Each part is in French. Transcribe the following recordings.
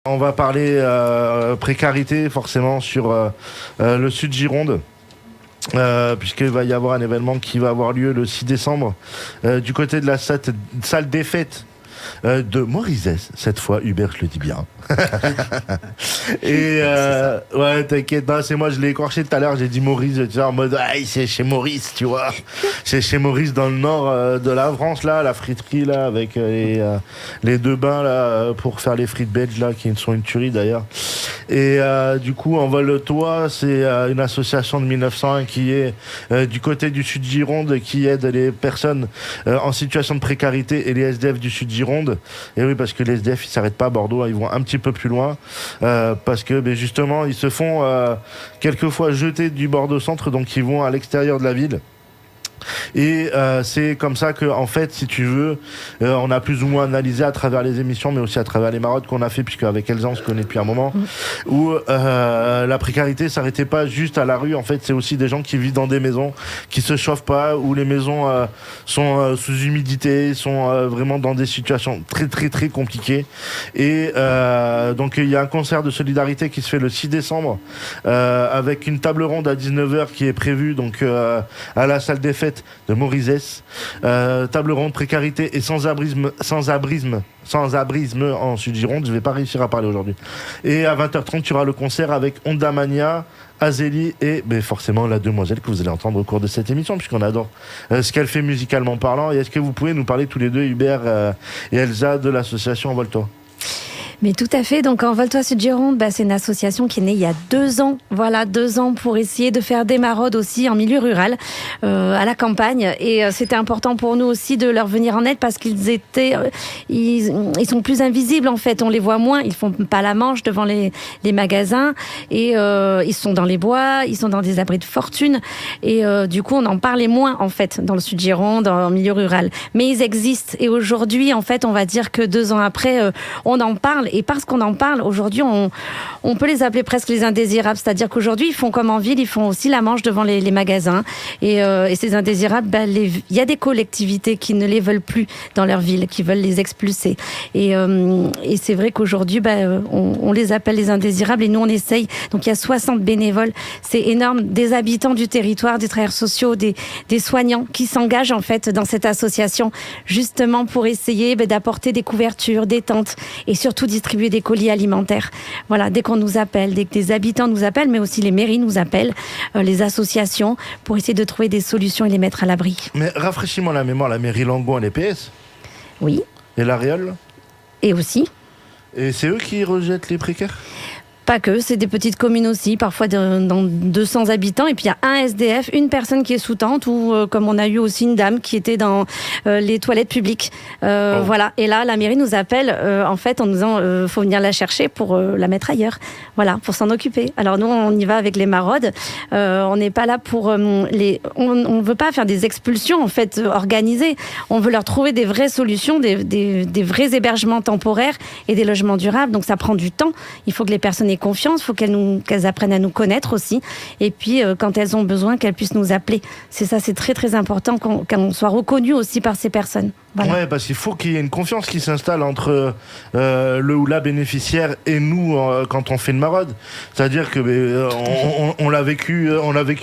On va parler précarité forcément sur le sud Gironde. Puisqu'il va y avoir un événement qui va avoir lieu le 6 décembre du côté de la salle des fêtes de Morizès, cette fois Hubert, je le dis bien. Et ouais, t'inquiète, non, c'est moi, je l'ai écorché tout à l'heure, j'ai dit Maurice, tu vois, en mode c'est chez Maurice, tu vois. C'est chez Maurice dans le nord de la France, là, la friterie là, avec les deux bains là pour faire les frites belges là, qui sont une tuerie d'ailleurs. Et du coup, Envole-toi, c'est une association de 1901 qui est du côté du sud Gironde, qui aide les personnes en situation de précarité et les SDF du sud Gironde. Et oui, parce que les SDF, ils s'arrêtent pas à Bordeaux, hein, ils vont un petit peu plus loin, parce que justement, ils se font quelquefois jeter du Bordeaux-Centre, donc ils vont à l'extérieur de la ville. Et c'est comme ça que, en fait, si tu veux, on a plus ou moins analysé à travers les émissions, mais aussi à travers les maraudes qu'on a fait, puisque avec Elsa on se connaît depuis un moment, où la précarité s'arrêtait pas juste à la rue. En fait, c'est aussi des gens qui vivent dans des maisons qui se chauffent pas, où les maisons sont sous humidité, sont vraiment dans des situations très très très compliquées. Et donc il y a un concert de solidarité qui se fait le 6 décembre avec une table ronde à 19h qui est prévue donc à la salle des fêtes de Morizès, table ronde précarité et sans-abrisme en Sud-Gironde. Je vais pas réussir à parler aujourd'hui. Et à 20h30, tu auras le concert avec Onda Mania, Azélie et forcément la demoiselle que vous allez entendre au cours de cette émission, puisqu'on adore ce qu'elle fait musicalement parlant. Et est-ce que vous pouvez nous parler tous les deux, Hubert et Elsa, de l'association Envole-toi? Mais tout à fait. Donc, Envole-toi Sud-Gironde, c'est une association qui est née il y a 2 ans. Voilà, 2 ans pour essayer de faire des maraudes aussi en milieu rural, à la campagne. Et c'était important pour nous aussi de leur venir en aide parce qu'ils étaient, ils sont plus invisibles en fait. On les voit moins. Ils font pas la manche devant les magasins et ils sont dans les bois, ils sont dans des abris de fortune. Et du coup, on en parlait moins en fait dans le Sud-Gironde, en milieu rural. Mais ils existent. Et aujourd'hui, en fait, on va dire que 2 ans après, on en parle. Et parce qu'on en parle, aujourd'hui, on peut les appeler presque les indésirables. C'est-à-dire qu'aujourd'hui, ils font comme en ville, ils font aussi la manche devant les magasins. Et ces indésirables, il y a des collectivités qui ne les veulent plus dans leur ville, qui veulent les expulser. Et c'est vrai qu'aujourd'hui, on les appelle les indésirables et nous, on essaye. Donc, il y a 60 bénévoles. C'est énorme. Des habitants du territoire, des travailleurs sociaux, des soignants qui s'engagent en fait dans cette association justement pour essayer d'apporter des couvertures, des tentes et surtout distribuer des colis alimentaires. Voilà, dès qu'on nous appelle, dès que des habitants nous appellent, mais aussi les mairies nous appellent, les associations, pour essayer de trouver des solutions et les mettre à l'abri. Mais rafraîchis-moi la mémoire, la mairie Langon, elle est PS? Oui. Et l'Aréole? Et aussi. Et c'est eux qui rejettent les précaires? Pas que, c'est des petites communes aussi, parfois dans 200 habitants. Et puis il y a un SDF, une personne qui est sous tente, ou comme on a eu aussi une dame qui était dans les toilettes publiques. Voilà. Et là, la mairie nous appelle en fait en nous disant faut venir la chercher pour la mettre ailleurs. Voilà, pour s'en occuper. Alors nous, on y va avec les maraudes. On n'est pas là pour on ne veut pas faire des expulsions en fait organisées. On veut leur trouver des vraies solutions, des vrais hébergements temporaires et des logements durables. Donc ça prend du temps. Il faut que les personnes aient confiance, il faut qu'elles apprennent à nous connaître aussi. Et puis, quand elles ont besoin, qu'elles puissent nous appeler. C'est ça, c'est très très important qu'on soit reconnu aussi par ces personnes. Voilà. Ouais, parce qu'il faut qu'il y ait une confiance qui s'installe entre le ou la bénéficiaire et nous quand on fait une maraude. C'est-à-dire que on l'a vécu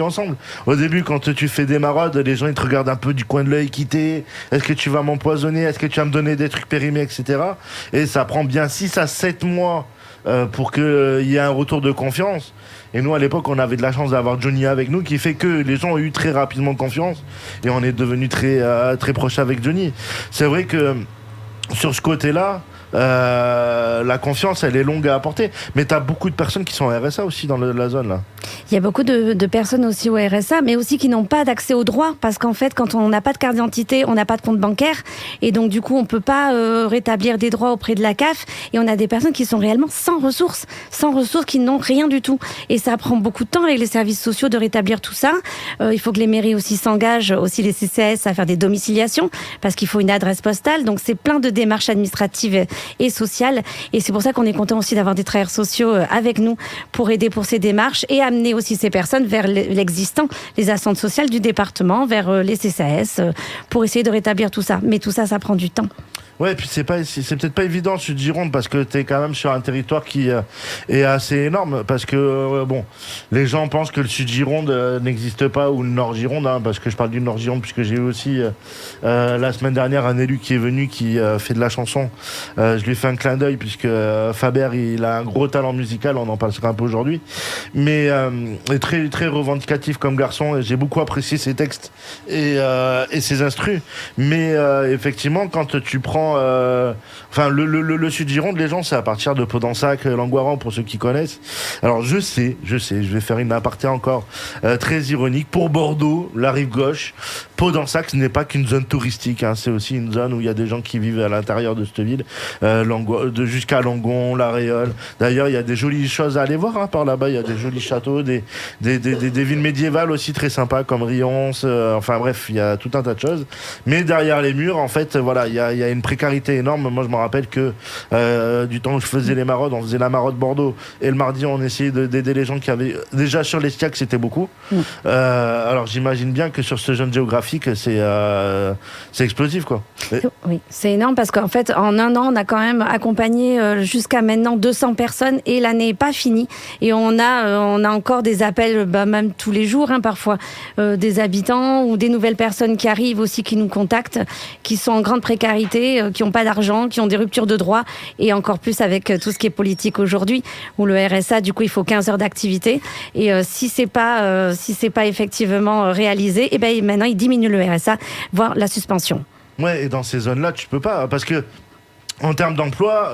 ensemble. Au début, quand tu fais des maraudes, les gens ils te regardent un peu du coin de l'œil, quitter. Est-ce que tu vas m'empoisonner? Est-ce que tu vas me donner des trucs périmés, etc. Et ça prend bien 6 à 7 mois pour qu'il y ait un retour de confiance. Et nous, à l'époque, on avait de la chance d'avoir Johnny avec nous, qui fait que les gens ont eu très rapidement confiance et on est devenu très, très proche avec Johnny. C'est vrai que sur ce côté-là, la confiance, elle est longue à apporter. Mais tu as beaucoup de personnes qui sont en RSA aussi dans la zone, là. Il y a beaucoup de personnes aussi au RSA, mais aussi qui n'ont pas d'accès aux droits. Parce qu'en fait, quand on n'a pas de carte d'identité, on n'a pas de compte bancaire. Et donc, du coup, on ne peut pas rétablir des droits auprès de la CAF. Et on a des personnes qui sont réellement sans ressources, qui n'ont rien du tout. Et ça prend beaucoup de temps avec les services sociaux de rétablir tout ça. Il faut que les mairies aussi s'engagent, aussi les CCAS, à faire des domiciliations, parce qu'il faut une adresse postale. Donc, c'est plein de démarches administratives et sociales. Et c'est pour ça qu'on est content aussi d'avoir des travailleurs sociaux avec nous pour aider pour ces démarches et amener aussi ces personnes vers l'existant, les assistantes sociales du département, vers les CCAS, pour essayer de rétablir tout ça. Mais tout ça, ça prend du temps. Ouais, puis c'est peut-être pas évident Sud Gironde parce que t'es quand même sur un territoire qui est assez énorme parce que bon, les gens pensent que le Sud Gironde n'existe pas ou le Nord Gironde, hein, parce que je parle du Nord Gironde puisque j'ai eu aussi la semaine dernière un élu qui est venu qui fait de la chanson. Je lui ai fait un clin d'œil puisque Faber il a un gros talent musical, on en parlera un peu aujourd'hui, mais est très très revendicatif comme garçon et j'ai beaucoup apprécié ses textes et ses instrus. Mais effectivement, quand tu prends enfin le Sud Gironde, les gens c'est à partir de Podensac, Langoiran pour ceux qui connaissent. Alors je sais, je vais faire une aparté encore très ironique. Pour Bordeaux, la rive gauche, Podensac ce n'est pas qu'une zone touristique, hein, c'est aussi une zone où il y a des gens qui vivent à l'intérieur de cette ville, jusqu'à Langon, La Réole. D'ailleurs, il y a des jolies choses à aller voir, hein, par là-bas. Il y a des jolis châteaux, des villes médiévales aussi très sympas comme Rions. Enfin bref, il y a tout un tas de choses. Mais derrière les murs, en fait, voilà, il y a une précarité énorme. Moi, je me rappelle que du temps où je faisais les maraudes, on faisait la maraude Bordeaux et le mardi, on essayait d'aider les gens qui avaient déjà sur l'Estiac, c'était beaucoup. Alors j'imagine bien que sur ce jeune géographique, c'est explosif, quoi. Oui, c'est énorme parce qu'en fait, en un an, on a quand même accompagné jusqu'à maintenant 200 personnes et l'année n'est pas finie. Et on a encore des appels, même tous les jours, hein, parfois, des habitants ou des nouvelles personnes qui arrivent aussi, qui nous contactent, qui sont en grande précarité, qui n'ont pas d'argent, qui ont des ruptures de droits et encore plus avec tout ce qui est politique aujourd'hui, où le RSA, du coup, il faut 15 heures d'activité. Et si c'est pas effectivement réalisé, et ben maintenant, il diminue le RSA, voire la suspension. Ouais, et dans ces zones-là, tu peux pas, parce que en termes d'emploi,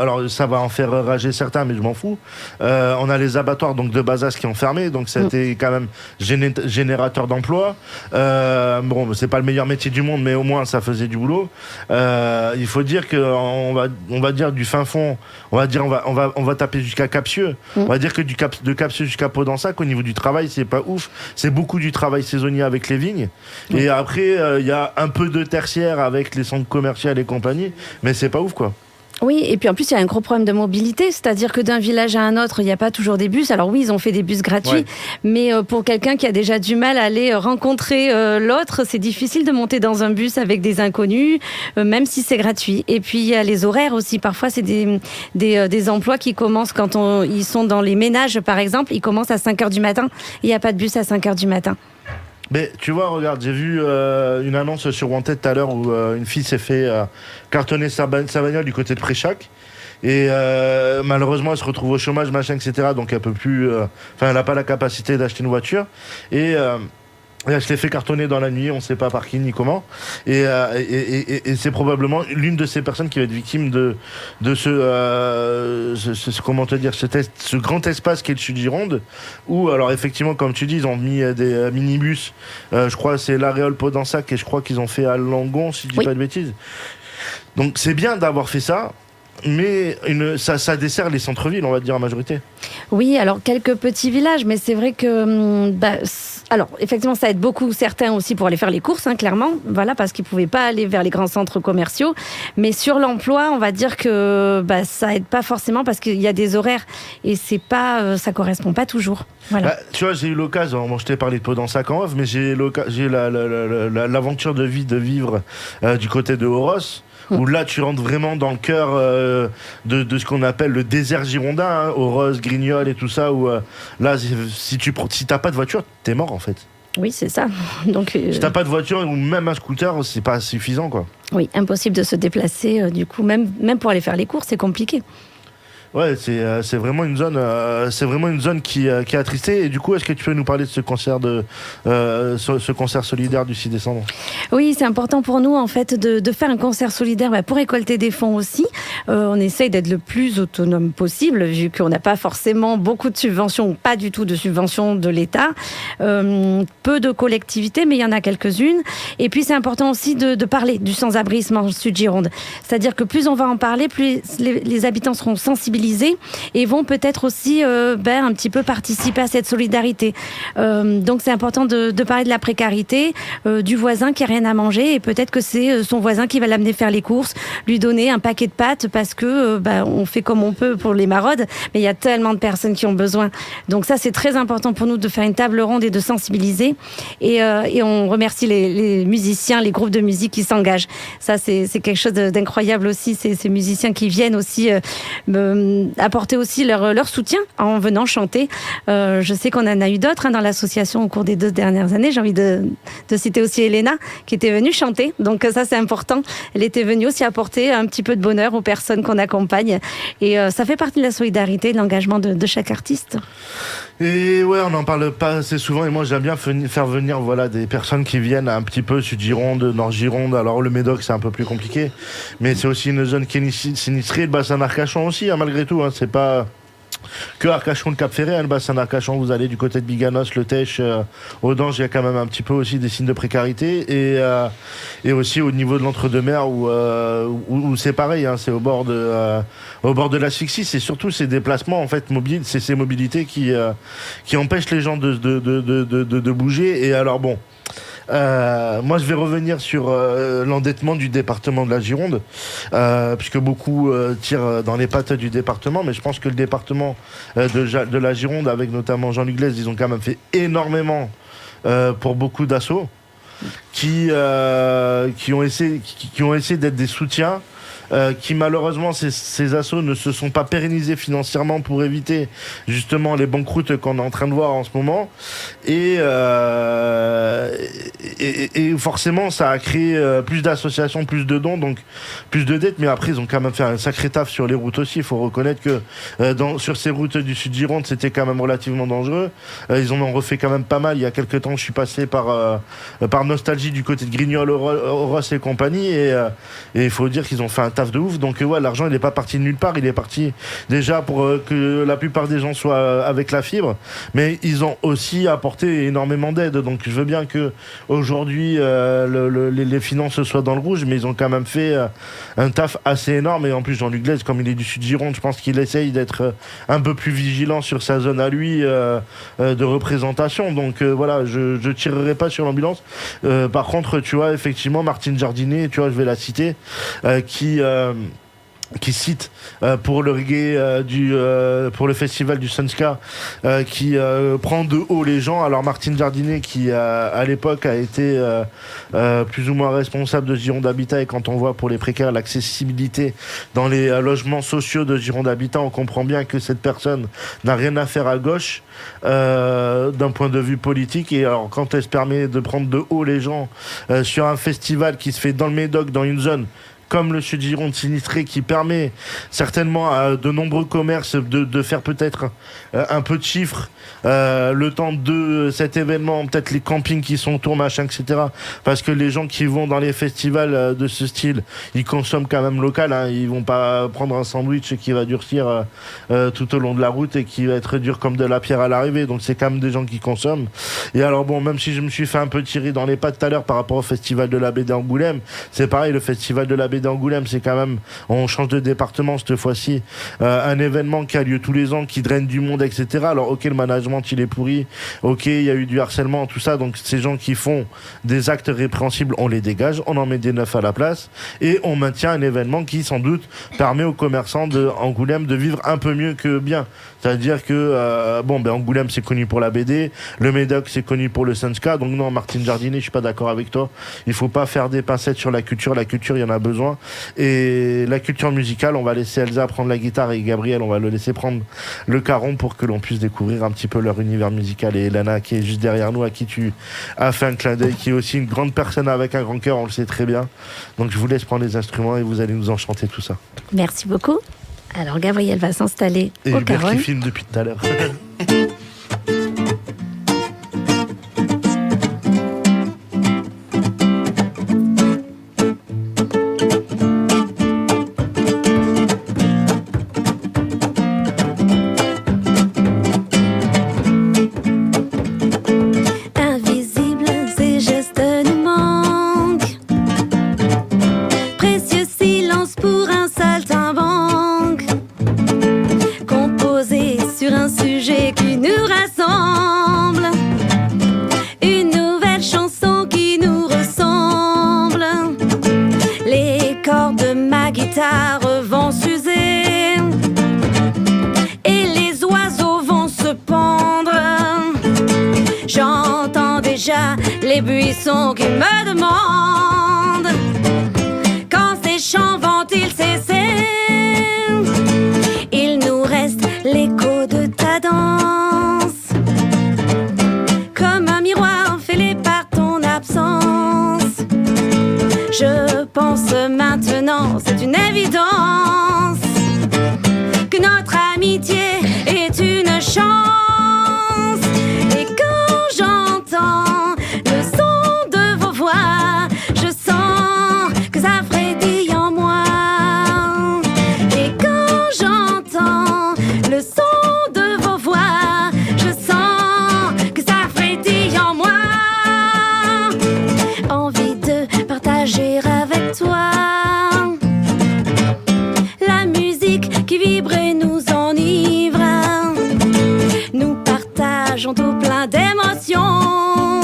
alors ça va en faire rager certains, mais je m'en fous. On a les abattoirs donc de Bazas qui ont fermé, donc c'était quand même générateur d'emploi. Bon, c'est pas le meilleur métier du monde, mais au moins ça faisait du boulot. Il faut dire que on va dire du fin fond, on va taper jusqu'à Capsieux. On va dire que de Capsieux jusqu'à Podensac, au niveau du travail, c'est pas ouf. C'est beaucoup du travail saisonnier avec les vignes. Et après, il y a un peu de tertiaire avec les centres commerciaux et compagnie, mais c'est pas ouf, quoi. Oui, et puis en plus, il y a un gros problème de mobilité, c'est-à-dire que d'un village à un autre, il n'y a pas toujours des bus. Alors oui, ils ont fait des bus gratuits, mais pour quelqu'un qui a déjà du mal à aller rencontrer l'autre, c'est difficile de monter dans un bus avec des inconnus, même si c'est gratuit. Et puis, il y a les horaires aussi. Parfois, c'est des emplois qui commencent quand ils sont dans les ménages, par exemple. Ils commencent à 5h du matin. Il n'y a pas de bus à 5h du matin. Mais tu vois, regarde, j'ai vu une annonce sur Wanted tout à l'heure où une fille s'est fait cartonner sa bagnole du côté de Préchac. Et malheureusement, elle se retrouve au chômage, machin, etc. Donc elle peut plus. Elle n'a pas la capacité d'acheter une voiture. Et elle se l'est fait cartonner dans la nuit, on ne sait pas par qui ni comment. Et c'est probablement l'une de ces personnes qui va être victime de comment te dire, ce grand espace qui est le Sud Gironde, où, alors effectivement, comme tu dis, ils ont mis des minibus. Je crois que c'est La Réole Podensac et je crois qu'ils ont fait à Langon, si je dis pas de bêtises. Donc c'est bien d'avoir fait ça. Mais ça dessert les centres-villes, on va dire, en majorité. Oui, alors quelques petits villages, mais c'est vrai que... alors, effectivement, ça aide beaucoup certains aussi pour aller faire les courses, hein, clairement, voilà, parce qu'ils ne pouvaient pas aller vers les grands centres commerciaux. Mais sur l'emploi, on va dire que ça aide pas forcément parce qu'il y a des horaires et ça ne correspond pas toujours. Voilà. Tu vois, j'ai eu l'occasion, moi je t'ai parlé de Podensac en off, mais j'ai l'aventure de vivre du côté de Oros. Où là, tu rentres vraiment dans le cœur de ce qu'on appelle le désert girondin, hein, Oros, Grignol et tout ça, où là, si t'as pas de voiture, t'es mort, en fait. Oui, c'est ça. Donc, si t'as pas de voiture ou même un scooter, c'est pas suffisant, quoi. Oui, impossible de se déplacer, du coup, même pour aller faire les courses, c'est compliqué. Ouais, c'est vraiment une zone qui est attristée. Et du coup, est-ce que tu peux nous parler de ce concert solidaire du 6 décembre ? Oui, c'est important pour nous en fait de faire un concert solidaire pour récolter des fonds aussi. On essaye d'être le plus autonome possible vu qu'on n'a pas forcément beaucoup de subventions ou pas du tout de subventions de l'État. Peu de collectivités, mais il y en a quelques-unes. Et puis c'est important aussi de parler du sans-abrisme en Sud-Gironde. C'est-à-dire que plus on va en parler, plus les habitants seront sensibilisés sensibilisés et vont peut-être aussi un petit peu participer à cette solidarité. Donc c'est important de parler de la précarité, du voisin qui a rien à manger et peut-être que c'est son voisin qui va l'amener faire les courses, lui donner un paquet de pâtes parce que on fait comme on peut pour les maraudes, mais il y a tellement de personnes qui ont besoin. Donc ça, c'est très important pour nous de faire une table ronde et de sensibiliser. Et on remercie les musiciens, les groupes de musique qui s'engagent. Ça, c'est quelque chose d'incroyable aussi, ces musiciens qui viennent aussi apporter aussi leur soutien en venant chanter. Je sais qu'on en a eu d'autres dans l'association au cours des 2 dernières années. J'ai envie de citer aussi Elena, qui était venue chanter. Donc ça, c'est important. Elle était venue aussi apporter un petit peu de bonheur aux personnes qu'on accompagne. Et ça fait partie de la solidarité, de l'engagement de chaque artiste. Et ouais, on n'en parle pas assez souvent. Et moi, j'aime bien faire venir des personnes qui viennent un petit peu Sud-Gironde, Nord-Gironde. Alors, le Médoc, c'est un peu plus compliqué. Mais c'est aussi une zone qui est sinistrée. Le bassin d'Arcachon aussi, malgré tout. C'est pas que Arcachon, le Cap-Ferré, le bassin d'Arcachon, vous allez du côté de Biganos, Le Tech, Audange, il y a quand même un petit peu aussi des signes de précarité et aussi au niveau de l'entre-deux-mers où c'est pareil, c'est au bord de l'asphyxie. C'est surtout ces déplacements en fait mobiles, c'est ces mobilités qui empêchent les gens de bouger. Et alors bon. Moi, je vais revenir sur l'endettement du département de la Gironde, puisque beaucoup tirent dans les pattes du département, mais je pense que le département de la Gironde, avec notamment Jean-Luc Glaise, ils ont quand même fait énormément pour beaucoup d'assauts qui ont essayé d'être des soutiens. Qui malheureusement ces assos ne se sont pas pérennisés financièrement pour éviter justement les banqueroutes qu'on est en train de voir en ce moment et forcément ça a créé plus d'associations, plus de dons, donc plus de dettes, mais après ils ont quand même fait un sacré taf sur les routes aussi. Il faut reconnaître que sur ces routes du Sud-Gironde c'était quand même relativement dangereux. Ils en ont refait quand même pas mal. Il y a quelques temps je suis passé par nostalgie du côté de Grignol, Oros et compagnie et il faut dire qu'ils ont fait un taf de ouf. Donc l'argent il n'est pas parti de nulle part, il est parti déjà pour que la plupart des gens soient avec la fibre, mais ils ont aussi apporté énormément d'aide. Donc je veux bien que aujourd'hui les finances soient dans le rouge, mais ils ont quand même fait un taf assez énorme. Et en plus Jean-Luc Glaise, comme il est du Sud-Gironde, je pense qu'il essaye d'être un peu plus vigilant sur sa zone à lui de représentation. Donc voilà, je tirerai pas sur l'ambulance. Par contre, tu vois, effectivement, Martine Jardinet, tu vois, je vais la citer, qui cite pour le reggae pour le festival du Sunska qui prend de haut les gens. Alors Martine Jardinet qui à l'époque a été plus ou moins responsable de Gironde Habitat, et quand on voit pour les précaires l'accessibilité dans les logements sociaux de Gironde Habitat, on comprend bien que cette personne n'a rien à faire à gauche d'un point de vue politique. Et alors quand elle se permet de prendre de haut les gens sur un festival qui se fait dans le Médoc, dans une zone comme le Sud-Gironde sinistré, qui permet certainement à de nombreux commerces de faire peut-être un peu de chiffres le temps de cet événement, peut-être les campings qui sont autour, machin, etc. Parce que les gens qui vont dans les festivals de ce style, ils consomment quand même local, ils vont pas prendre un sandwich qui va durcir tout au long de la route et qui va être dur comme de la pierre à l'arrivée. Donc c'est quand même des gens qui consomment. Et alors bon, même si je me suis fait un peu tirer dans les pattes tout à l'heure par rapport au festival de la baie d'Angoulême, c'est pareil, le festival de la baie d'Angoulême, c'est quand même, on change de département cette fois-ci, un événement qui a lieu tous les ans, qui draine du monde, etc. Alors ok, le management il est pourri, ok, il y a eu du harcèlement, tout ça, donc ces gens qui font des actes répréhensibles, on les dégage, on en met des neufs à la place et on maintient un événement qui sans doute permet aux commerçants d'Angoulême de vivre un peu mieux que bien. C'est-à-dire que Angoulême c'est connu pour la BD, le Médoc c'est connu pour le Sunska, donc non, Martine Jardinet, je suis pas d'accord avec toi. Il faut pas faire des pincettes sur la culture il y en a besoin. Et la culture musicale, on va laisser Elsa prendre la guitare et Gabriel, on va le laisser prendre le caron pour que l'on puisse découvrir un petit peu leur univers musical. Et Elana qui est juste derrière nous, à qui tu as fait un clin d'œil, qui est aussi une grande personne avec un grand cœur, on le sait très bien. Donc je vous laisse prendre les instruments et vous allez nous enchanter tout ça. Merci beaucoup. Alors Gabriel va s'installer au caron. Et Hubert qui filme depuis tout à l'heure. sur un sujet qui nous rassemble. Une nouvelle chanson qui nous ressemble. Les cordes de ma guitare vont s'user et les oiseaux vont se pendre. J'entends déjà les buissons qui me demandent quand ces chants vont-ils cesser. Il nous reste l'écho de ta danse, comme un miroir fêlé par ton absence. Je pense maintenant, c'est une évidence, que notre amitié est une chance. Et quand j'entends le son de vos voix, je sens que ça frétille en moi. Et quand j'entends le son de vos voix, je sens que ça frétille en moi. Envie de partager avec toi la musique qui vibre et nous enivre. Nous partageons tout plein d'émotions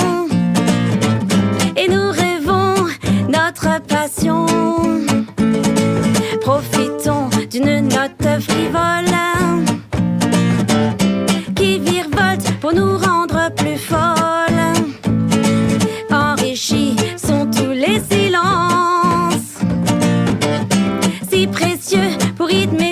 et nous rêvons notre passion. Profitons d'une note frivole qui virevolte pour nous rendre plus folles. Enrichis sont tous les silences, si précieux pour rythmer